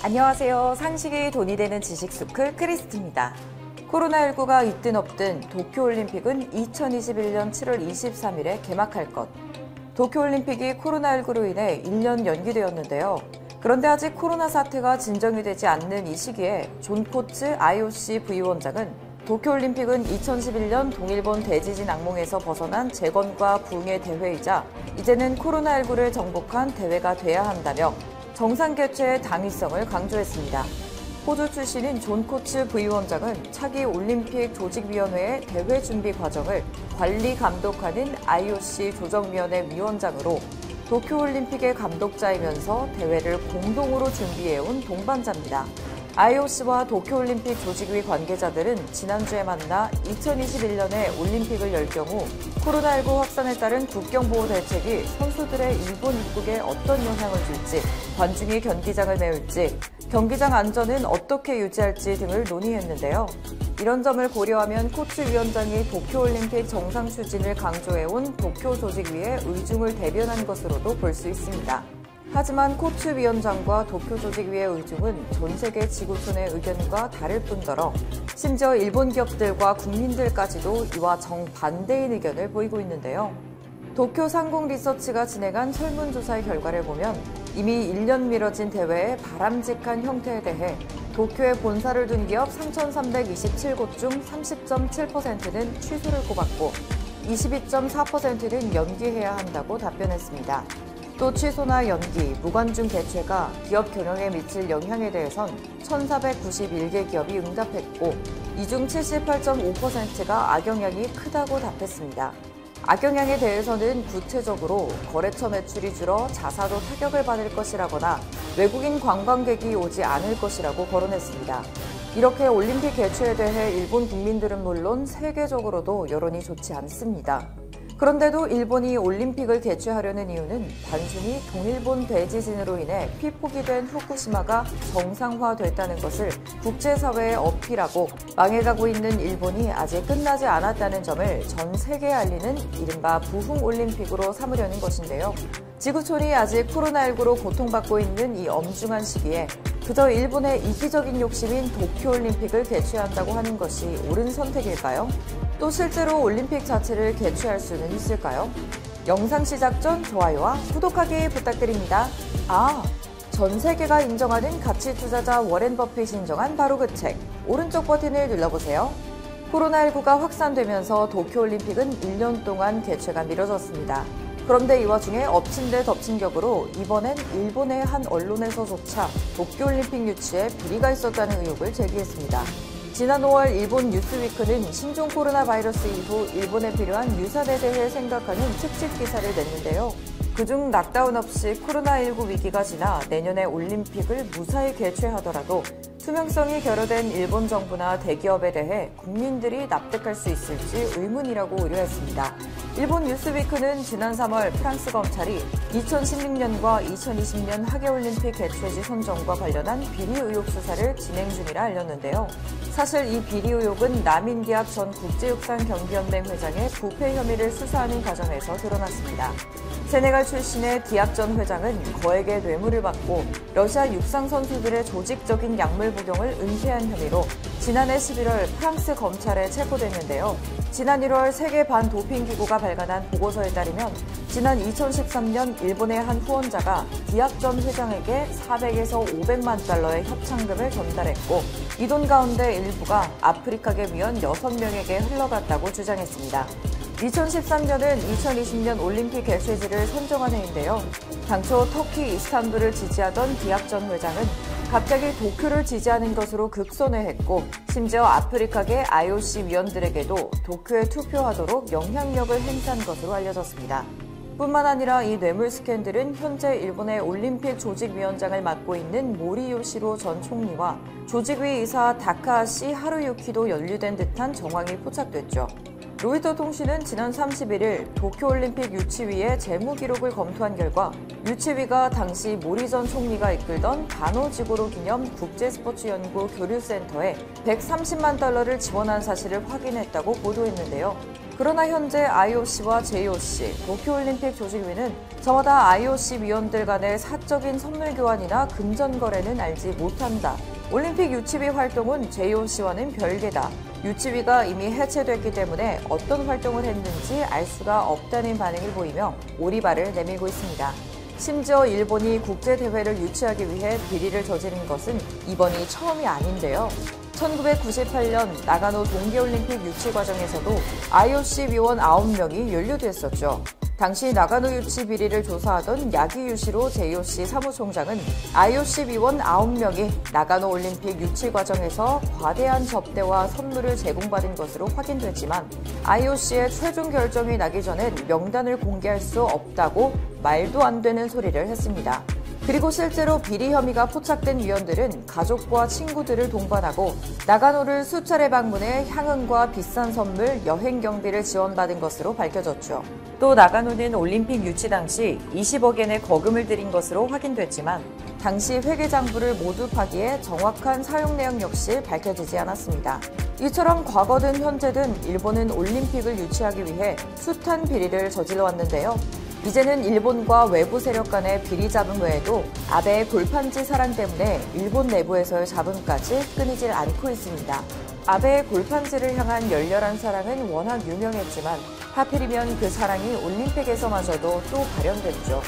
안녕하세요. 상식이 돈이 되는 지식스쿨 크리스티입니다. 코로나19가 있든 없든 도쿄올림픽은 2021년 7월 23일에 개막할 것. 도쿄올림픽이 코로나19로 인해 1년 연기되었는데요. 그런데 아직 코로나 사태가 진정이 되지 않는 이 시기에 존 코츠 IOC 부위원장은 도쿄올림픽은 2011년 동일본 대지진 악몽에서 벗어난 재건과 부흥의 대회이자 이제는 코로나19를 정복한 대회가 돼야 한다며 정상 개최의 당위성을 강조했습니다. 호주 출신인 존 코츠 부위원장은 차기 올림픽 조직위원회의 대회 준비 과정을 관리 감독하는 IOC 조정위원회 위원장으로 도쿄올림픽의 감독자이면서 대회를 공동으로 준비해온 동반자입니다. IOC와 도쿄올림픽 조직위 관계자들은 지난주에 만나 2021년에 올림픽을 열 경우 코로나19 확산에 따른 국경보호 대책이 선수들의 일본 입국에 어떤 영향을 줄지, 관중이 경기장을 메울지, 경기장 안전은 어떻게 유지할지 등을 논의했는데요. 이런 점을 고려하면 코츠 위원장이 도쿄올림픽 정상 추진을 강조해온 도쿄조직위의 의중을 대변한 것으로도 볼 수 있습니다. 하지만 코츠 위원장과 도쿄조직위의 의중은 전 세계 지구촌의 의견과 다를 뿐더러 심지어 일본 기업들과 국민들까지도 이와 정반대인 의견을 보이고 있는데요. 도쿄 상공리서치가 진행한 설문조사의 결과를 보면 이미 1년 미뤄진 대회의 바람직한 형태에 대해 도쿄에 본사를 둔 기업 3,327곳 중 30.7%는 취소를 꼽았고 22.4%는 연기해야 한다고 답변했습니다. 또 취소나 연기, 무관중 개최가 기업 경영에 미칠 영향에 대해선 1,491개 기업이 응답했고 이 중 78.5%가 악영향이 크다고 답했습니다. 악영향에 대해서는 구체적으로 거래처 매출이 줄어 자사도 타격을 받을 것이라거나 외국인 관광객이 오지 않을 것이라고 거론했습니다. 이렇게 올림픽 개최에 대해 일본 국민들은 물론 세계적으로도 여론이 좋지 않습니다. 그런데도 일본이 올림픽을 개최하려는 이유는 단순히 동일본 대지진으로 인해 피폭이 된 후쿠시마가 정상화됐다는 것을 국제사회에 어필하고 망해가고 있는 일본이 아직 끝나지 않았다는 점을 전 세계에 알리는 이른바 부흥올림픽으로 삼으려는 것인데요. 지구촌이 아직 코로나19로 고통받고 있는 이 엄중한 시기에 그저 일본의 이기적인 욕심인 도쿄올림픽을 개최한다고 하는 것이 옳은 선택일까요? 또 실제로 올림픽 자체를 개최할 수는 있을까요? 영상 시작 전 좋아요와 구독하기 부탁드립니다. 전 세계가 인정하는 가치 투자자 워렌 버핏이 인정한 바로 그 책, 오른쪽 버튼을 눌러보세요. 코로나19가 확산되면서 도쿄올림픽은 1년 동안 개최가 미뤄졌습니다. 그런데 이 와중에 엎친 데 덮친 격으로 이번엔 일본의 한 언론에서조차 도쿄올림픽 유치에 비리가 있었다는 의혹을 제기했습니다. 지난 5월 일본 뉴스위크는 신종 코로나 바이러스 이후 일본에 필요한 유산에 대해 생각하는 특집 기사를 냈는데요. 그중 락다운 없이 코로나19 위기가 지나 내년에 올림픽을 무사히 개최하더라도 투명성이 결여된 일본 정부나 대기업에 대해 국민들이 납득할 수 있을지 의문이라고 우려했습니다. 일본 뉴스위크는 지난 3월 프랑스 검찰이 2016년과 2020년 하계올림픽 개최지 선정과 관련한 비리 의혹 수사를 진행 중이라 알렸는데요. 사실 이 비리 의혹은 남인기합 전 국제육상경기연맹 회장의 부패 혐의를 수사하는 과정에서 드러났습니다. 세네갈 출신의 디악 전 회장은 거액의 뇌물을 받고 러시아 육상 선수들의 조직적인 약물 복용을 은폐한 혐의로 지난해 11월 프랑스 검찰에 체포됐는데요. 지난 1월 세계 반도핑기구가 발간한 보고서에 따르면 지난 2013년 일본의 한 후원자가 디악 전 회장에게 400에서 500만 달러의 협찬금을 전달했고 이 돈 가운데 일부가 아프리카계 위원 6명에게 흘러갔다고 주장했습니다. 2013년은 2020년 올림픽 개최지를 선정한 해인데요. 당초 터키 이스탄불을 지지하던 디악 전 회장은 갑자기 도쿄를 지지하는 것으로 급선회했고 심지어 아프리카계 IOC 위원들에게도 도쿄에 투표하도록 영향력을 행사한 것으로 알려졌습니다. 뿐만 아니라 이 뇌물 스캔들은 현재 일본의 올림픽 조직위원장을 맡고 있는 모리 요시로 전 총리와 조직위 이사 다카하시 하루유키도 연루된 듯한 정황이 포착됐죠. 로이터 통신은 지난 31일 도쿄올림픽 유치위의 재무 기록을 검토한 결과 유치위가 당시 모리 전 총리가 이끌던 반호지고로 기념 국제스포츠연구 교류센터에 130만 달러를 지원한 사실을 확인했다고 보도했는데요. 그러나 현재 IOC와 JOC, 도쿄올림픽 조직위는 저마다 IOC 위원들 간의 사적인 선물 교환이나 금전 거래는 알지 못한다. 올림픽 유치위 활동은 JOC와는 별개다. 유치위가 이미 해체됐기 때문에 어떤 활동을 했는지 알 수가 없다는 반응을 보이며 오리발을 내밀고 있습니다. 심지어 일본이 국제대회를 유치하기 위해 비리를 저지른 것은 이번이 처음이 아닌데요. 1998년 나가노 동계올림픽 유치 과정에서도 IOC 위원 9명이 연루됐었죠. 당시 나가노 유치 비리를 조사하던 야기유시로 JOC 사무총장은 IOC 위원 9명이 나가노 올림픽 유치 과정에서 과대한 접대와 선물을 제공받은 것으로 확인됐지만 IOC의 최종 결정이 나기 전엔 명단을 공개할 수 없다고 말도 안 되는 소리를 했습니다. 그리고 실제로 비리 혐의가 포착된 위원들은 가족과 친구들을 동반하고 나가노를 수차례 방문해 향응과 비싼 선물, 여행 경비를 지원받은 것으로 밝혀졌죠. 또 나가노는 올림픽 유치 당시 20억 엔의 거금을 들인 것으로 확인됐지만 당시 회계장부를 모두 파기해 정확한 사용 내역 역시 밝혀지지 않았습니다. 이처럼 과거든 현재든 일본은 올림픽을 유치하기 위해 숱한 비리를 저질러 왔는데요. 이제는 일본과 외부 세력 간의 비리 잡음 외에도 아베의 골판지 사랑 때문에 일본 내부에서의 잡음까지 끊이질 않고 있습니다. 아베의 골판지를 향한 열렬한 사랑은 워낙 유명했지만 하필이면 그 사랑이 올림픽에서마저도 또 발현됐죠.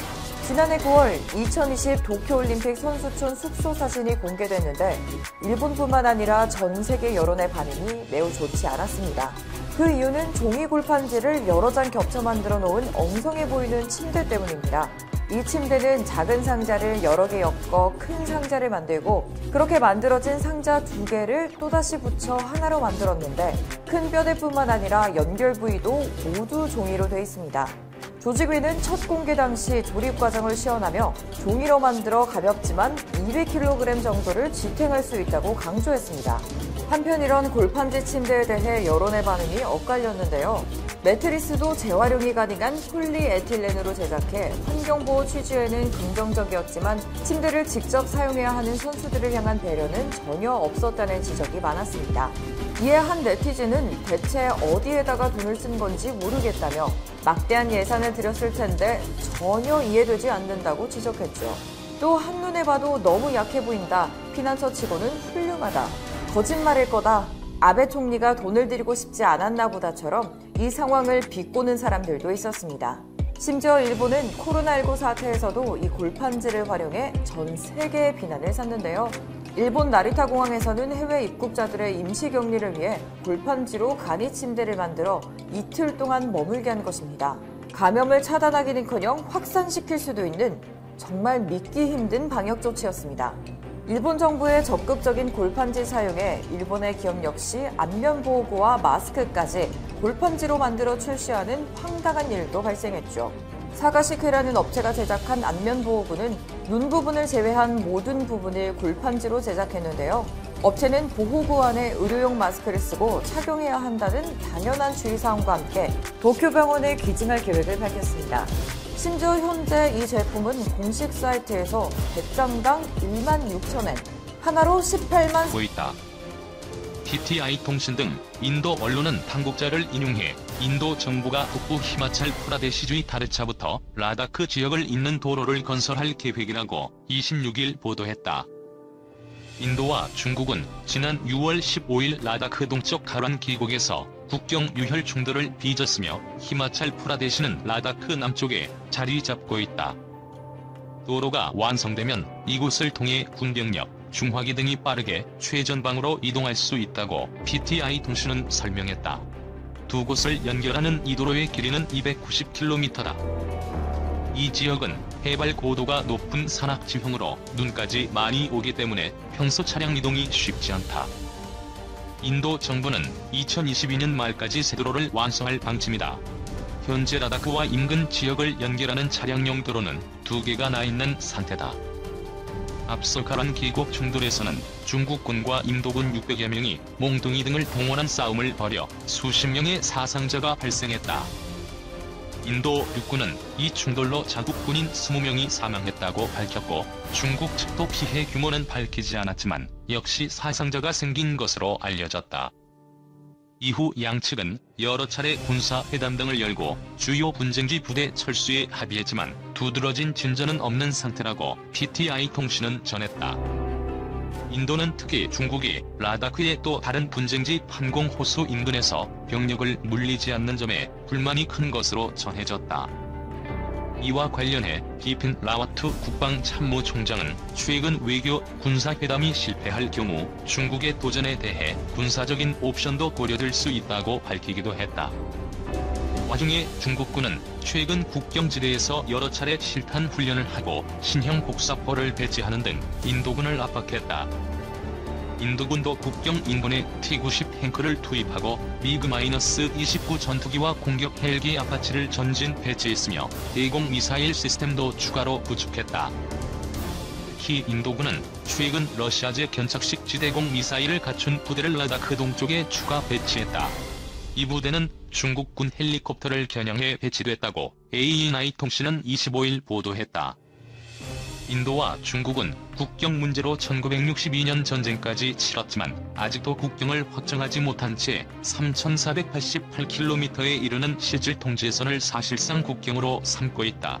지난해 9월 2020 도쿄올림픽 선수촌 숙소 사진이 공개됐는데 일본뿐만 아니라 전 세계 여론의 반응이 매우 좋지 않았습니다. 그 이유는 종이 골판지를 여러 장 겹쳐 만들어 놓은 엉성해 보이는 침대 때문입니다. 이 침대는 작은 상자를 여러 개 엮어 큰 상자를 만들고 그렇게 만들어진 상자 2개를 또다시 붙여 하나로 만들었는데 큰 뼈대뿐만 아니라 연결 부위도 모두 종이로 돼 있습니다. 조직위는 첫 공개 당시 조립 과정을 시연하며 종이로 만들어 가볍지만 200kg 정도를 지탱할 수 있다고 강조했습니다. 한편 이런 골판지 침대에 대해 여론의 반응이 엇갈렸는데요. 매트리스도 재활용이 가능한 폴리에틸렌으로 제작해 환경보호 취지에는 긍정적이었지만 침대를 직접 사용해야 하는 선수들을 향한 배려는 전혀 없었다는 지적이 많았습니다. 이에 한 네티즌은 대체 어디에다가 돈을 쓴 건지 모르겠다며 막대한 예산을 들였을 텐데 전혀 이해되지 않는다고 지적했죠. 또 한눈에 봐도 너무 약해 보인다. 피난처치고는 훌륭하다. 거짓말일 거다. 아베 총리가 돈을 들이고 싶지 않았나 보다처럼 이 상황을 비꼬는 사람들도 있었습니다. 심지어 일본은 코로나19 사태에서도 이 골판지를 활용해 전 세계의 비난을 샀는데요. 일본 나리타 공항에서는 해외 입국자들의 임시 격리를 위해 골판지로 간이 침대를 만들어 이틀 동안 머물게 한 것입니다. 감염을 차단하기는커녕 확산시킬 수도 있는 정말 믿기 힘든 방역 조치였습니다. 일본 정부의 적극적인 골판지 사용에 일본의 기업 역시 안면보호구와 마스크까지 골판지로 만들어 출시하는 황당한 일도 발생했죠. 사가시크라는 업체가 제작한 안면보호구는 눈 부분을 제외한 모든 부분을 골판지로 제작했는데요. 업체는 보호구 안에 의료용 마스크를 쓰고 착용해야 한다는 당연한 주의사항과 함께 도쿄병원에 기증할 계획을 밝혔습니다. 심지어 현재 이 제품은 공식 사이트에서 100장당 16,000엔, 하나로 18만 보이다. PTI 통신 등 인도 언론은 당국자를 인용해 인도 정부가 북부 히마찰 프라데시주의 다르차부터 라다크 지역을 잇는 도로를 건설할 계획이라고 26일 보도했다. 인도와 중국은 지난 6월 15일 라다크 동쪽 가란 기곡에서 국경 유혈 충돌을 빚었으며 히마찰 프라데시는 라다크 남쪽에 자리 잡고 있다. 도로가 완성되면 이곳을 통해 군병력, 중화기 등이 빠르게 최전방으로 이동할 수 있다고 PTI 통신은 설명했다. 두 곳을 연결하는 이 도로의 길이는 290km다. 이 지역은 해발 고도가 높은 산악 지형으로 눈까지 많이 오기 때문에 평소 차량 이동이 쉽지 않다. 인도 정부는 2022년 말까지 새 도로를 완성할 방침이다. 현재 라다크와 인근 지역을 연결하는 차량용 도로는 2개가 나 있는 상태다. 앞서 가란 기곡 충돌에서는 중국군과 인도군 600여 명이 몽둥이 등을 동원한 싸움을 벌여 수십 명의 사상자가 발생했다. 인도 육군은 이 충돌로 자국 군인 20명이 사망했다고 밝혔고 중국 측도 피해 규모는 밝히지 않았지만 역시 사상자가 생긴 것으로 알려졌다. 이후 양측은 여러 차례 군사회담 등을 열고 주요 분쟁지 부대 철수에 합의했지만 두드러진 진전은 없는 상태라고 PTI 통신은 전했다. 인도는 특히 중국이 라다크의 또 다른 분쟁지 판공 호수 인근에서 병력을 물리지 않는 점에 불만이 큰 것으로 전해졌다. 이와 관련해 비핀 라와트 국방참모총장은 최근 외교 군사회담이 실패할 경우 중국의 도전에 대해 군사적인 옵션도 고려될 수 있다고 밝히기도 했다. 와중에 중국군은 최근 국경지대에서 여러 차례 실탄 훈련을 하고 신형 복사포를 배치하는 등 인도군을 압박했다. 인도군도 국경 인근에 T-90 탱크를 투입하고 미그-29 전투기와 공격 헬기 아파치를 전진 배치했으며 대공 미사일 시스템도 추가로 구축했다. 특히 인도군은 최근 러시아제 견착식 지대공 미사일을 갖춘 부대를 라다크 동쪽에 추가 배치했다. 이 부대는 중국군 헬리콥터를 겨냥해 배치됐다고 ANI 통신은 25일 보도했다. 인도와 중국은 국경 문제로 1962년 전쟁까지 치렀지만 아직도 국경을 확정하지 못한 채 3,488km에 이르는 실질 통제선을 사실상 국경으로 삼고 있다.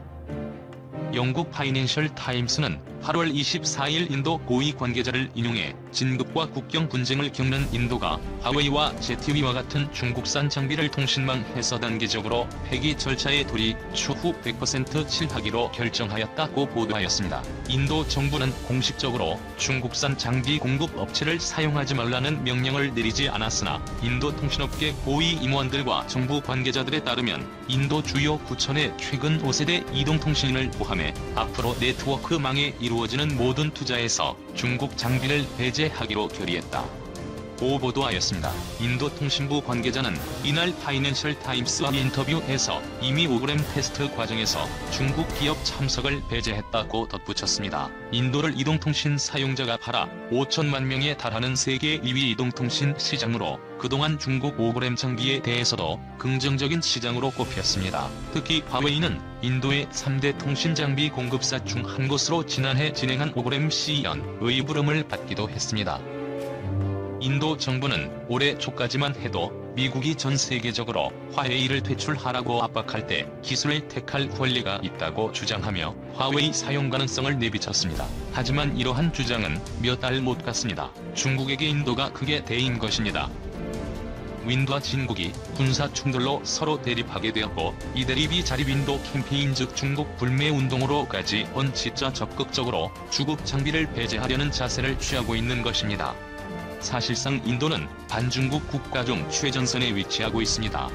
영국 파이낸셜 타임스는 8월 24일 인도 고위 관계자를 인용해 진급과 국경 분쟁을 겪는 인도가 화웨이와 ZTE와 같은 중국산 장비를 통신망 해서 단기적으로 폐기 절차에 돌입 추후 100% 실하기로 결정하였다고 보도하였습니다. 인도 정부는 공식적으로 중국산 장비 공급 업체를 사용하지 말라는 명령을 내리지 않았으나 인도 통신업계 고위 임원들과 정부 관계자들에 따르면 인도 주요 구천의 최근 5세대 이동통신을 포함해 앞으로 네트워크망에 이루어지는 모든 투자에서 중국 장비를 배제하기로 결의했다. 고 보도하였습니다. 인도 통신부 관계자는 이날 파이낸셜 타임스와 인터뷰에서 이미 5g 테스트 과정에서 중국 기업 참석을 배제했다고 덧붙였습니다. 인도를 이동통신 사용자가 팔아 5천만 명에 달하는 세계 2위 이동통신 시장으로 그동안 중국 5g 장비에 대해서도 긍정적인 시장으로 꼽혔습니다. 특히 화웨이는 인도의 3대 통신 장비 공급사 중 한 곳으로 지난해 진행한 5g CEN의 부름을 받기도 했습니다. 인도 정부는 올해 초까지만 해도 미국이 전 세계적으로 화웨이를 퇴출하라고 압박할 때 기술을 택할 권리가 있다고 주장하며 화웨이 사용 가능성을 내비쳤습니다. 하지만 이러한 주장은 몇 달 못 갔습니다. 중국에게 인도가 크게 대인 것입니다. 윈도와 진국이 군사 충돌로 서로 대립하게 되었고 이 대립이 자립인도 캠페인 즉 중국 불매 운동으로까지 온 진짜 적극적으로 주국 장비를 배제하려는 자세를 취하고 있는 것입니다. 사실상 인도는 반중국 국가 중 최전선에 위치하고 있습니다.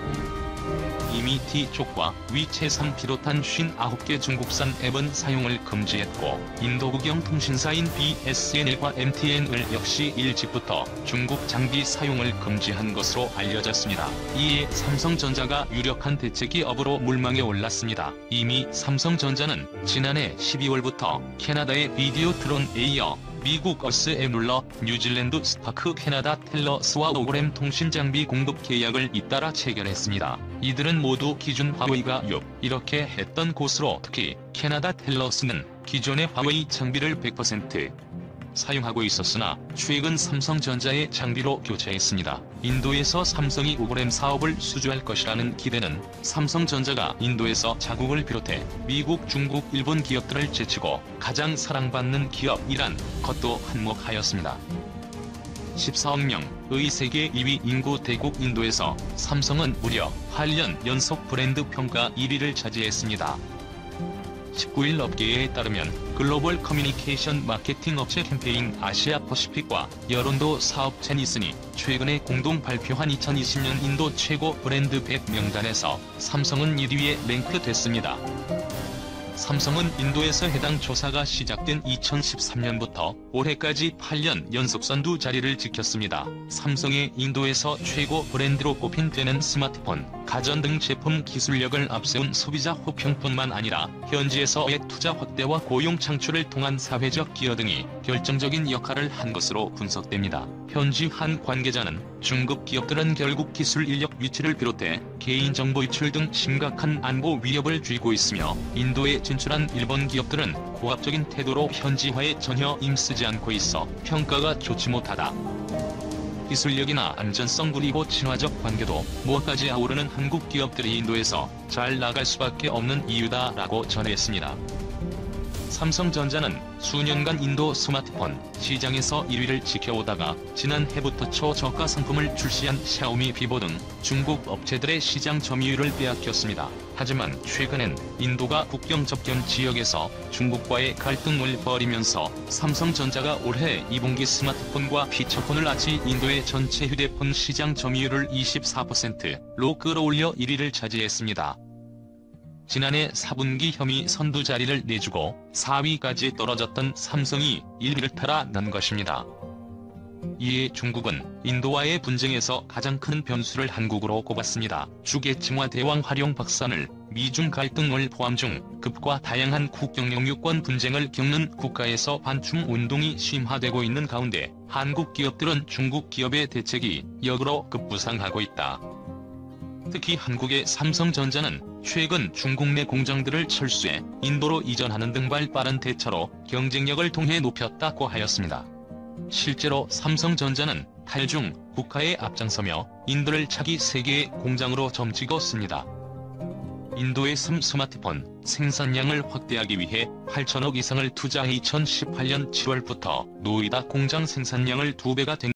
이미 T-쪽과 위챗3 비롯한 59개 중국산 앱은 사용을 금지했고 인도 국영 통신사인 BSNL과 MTN을 역시 일찍부터 중국 장비 사용을 금지한 것으로 알려졌습니다. 이에 삼성전자가 유력한 대체 기업으로 물망에 올랐습니다. 이미 삼성전자는 지난해 12월부터 캐나다의 비디오 트론에 이어 미국 어스에뮬러, 뉴질랜드 스파크 캐나다 텔러스와 5g 통신 장비 공급 계약을 잇따라 체결했습니다. 이들은 모두 기존 화웨이가 6, 이렇게 했던 곳으로 특히 캐나다 텔러스는 기존의 화웨이 장비를 100% 사용하고 있었으나 최근 삼성전자의 장비로 교체했습니다. 인도에서 삼성이 5g 사업을 수주할 것이라는 기대는 삼성전자가 인도에서 자국을 비롯해 미국, 중국, 일본 기업들을 제치고 가장 사랑받는 기업이란 것도 한몫하였습니다. 14억 명의 세계 2위 인구 대국 인도에서 삼성은 무려 8년 연속 브랜드 평가 1위를 차지했습니다. 19일 업계에 따르면 글로벌 커뮤니케이션 마케팅 업체 캠페인 아시아 퍼시픽과 여론도 사업 제니슨이 최근에 공동 발표한 2020년 인도 최고 브랜드 100 명단에서 삼성은 1위에 랭크됐습니다. 삼성은 인도에서 해당 조사가 시작된 2013년부터 올해까지 8년 연속 선두 자리를 지켰습니다. 삼성의 인도에서 최고 브랜드로 꼽힌 데는 스마트폰, 가전 등 제품 기술력을 앞세운 소비자 호평뿐만 아니라 현지에서의 투자 확대와 고용 창출을 통한 사회적 기여 등이 결정적인 역할을 한 것으로 분석됩니다. 현지 한 관계자는 중급 기업들은 결국 기술 인력 위치를 비롯해 개인정보 유출 등 심각한 안보 위협을 쥐고 있으며 인도에 진출한 일본 기업들은 고압적인 태도로 현지화에 전혀 힘쓰지 않고 있어 평가가 좋지 못하다. 기술력이나 안전성 그리고 친화적 관계도 무엇까지 아우르는 한국 기업들이 인도에서 잘 나갈 수밖에 없는 이유다라고 전했습니다. 삼성전자는 수년간 인도 스마트폰 시장에서 1위를 지켜오다가 지난해부터 초저가 상품을 출시한 샤오미, 비보 등 중국 업체들의 시장 점유율을 빼앗겼습니다. 하지만 최근엔 인도가 국경 접견 지역에서 중국과의 갈등을 벌이면서 삼성전자가 올해 2분기 스마트폰과 피처폰을 합치 인도의 전체 휴대폰 시장 점유율을 24%로 끌어올려 1위를 차지했습니다. 지난해 4분기 혐의 선두 자리를 내주고 4위까지 떨어졌던 삼성이 1위를 탈환한 것입니다. 이에 중국은 인도와의 분쟁에서 가장 큰 변수를 한국으로 꼽았습니다. 주계층화 대왕 활용 확산을, 미중 갈등을 포함 중 급과 다양한 국경 영유권 분쟁을 겪는 국가에서 반중 운동이 심화되고 있는 가운데 한국 기업들은 중국 기업의 대책이 역으로 급부상하고 있다. 특히 한국의 삼성전자는 최근 중국 내 공장들을 철수해 인도로 이전하는 등 빠른 대처로 경쟁력을 통해 높였다고 하였습니다. 실제로 삼성전자는 탈중 국가에 앞장서며 인도를 차기 세계의 공장으로 점찍었습니다. 인도의 스마트폰 생산량을 확대하기 위해 8천억 이상을 투자해 2018년 7월부터 노이다 공장 생산량을 2배가 된